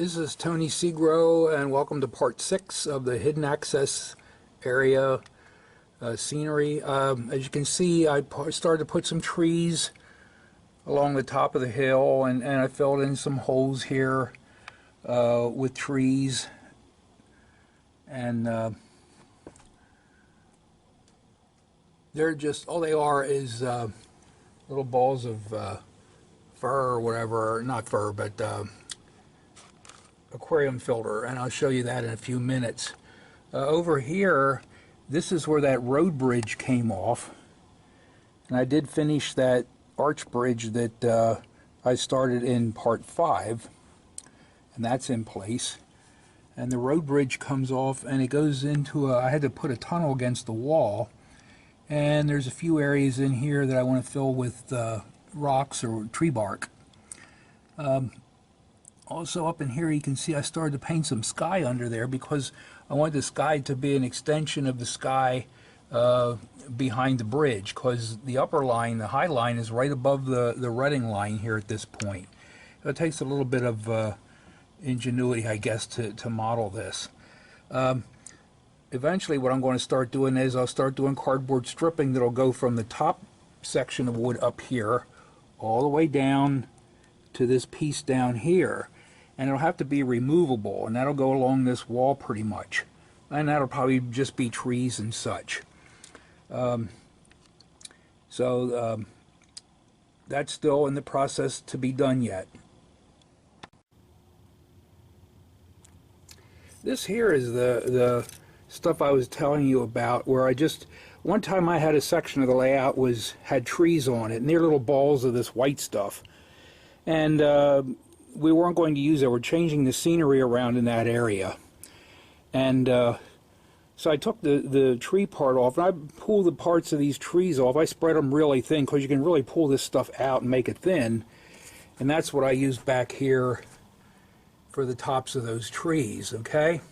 This is Tony Segro, and welcome to part 6 of the hidden access area scenery. As you can see, I started to put some trees along the top of the hill, and I filled in some holes here with trees, and they're just, all they are is little balls of fur or whatever, not fur, but aquarium filter, and I'll show you that in a few minutes. Over here, this is where that road bridge came off, and I did finish that arch bridge that I started in part 5, and that's in place. And the road bridge comes off and it goes into I had to put a tunnel against the wall, and there's a few areas in here that I want to fill with rocks or tree bark. Also up in here you can see I started to paint some sky under there because I want the sky to be an extension of the sky behind the bridge, because the upper line, the high line, is right above the Reading line here at this point. It takes a little bit of ingenuity, I guess, to model this. Eventually what I'm going to start doing is I'll start doing cardboard stripping that'll go from the top section of wood up here all the way down to this piece down here. And it'll have to be removable, and that'll go along this wall pretty much, and that'll probably just be trees and such. That's still in the process to be done yet. This here is the stuff I was telling you about, where one time I had a section of the layout had trees on it, and they're little balls of this white stuff, and we weren't going to use it. We're changing the scenery around in that area. And so I took the tree part off, and I pulled the parts of these trees off. I spread them really thin because you can really pull this stuff out and make it thin. And that's what I used back here for the tops of those trees, okay?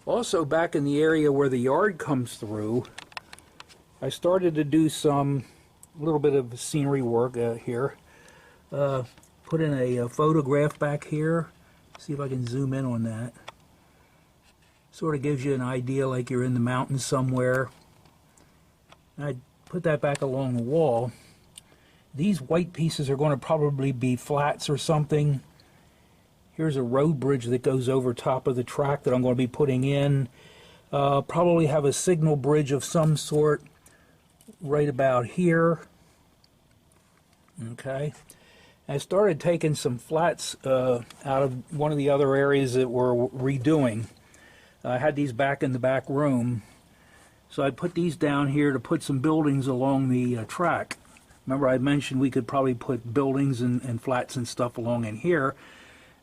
Also, back in the area where the yard comes through, I started to do a little bit of scenery work here. Put in a photograph back here. See if I can zoom in on that. Sort of gives you an idea like you're in the mountains somewhere. I put that back along the wall. These white pieces are going to probably be flats or something. Here's a road bridge that goes over top of the track that I'm going to be putting in. Probably have a signal bridge of some sort right about here. Okay. I started taking some flats out of one of the other areas that we're redoing. I had these back in the back room, so I put these down here to put some buildings along the track. Remember I mentioned we could probably put buildings and flats and stuff along in here.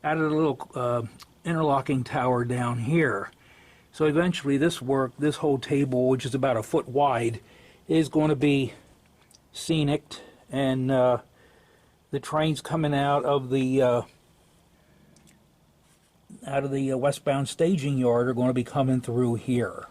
Added a little interlocking tower down here. So eventually this whole table, which is about a foot wide, is going to be scenic, and the trains coming out of the westbound staging yard are going to be coming through here.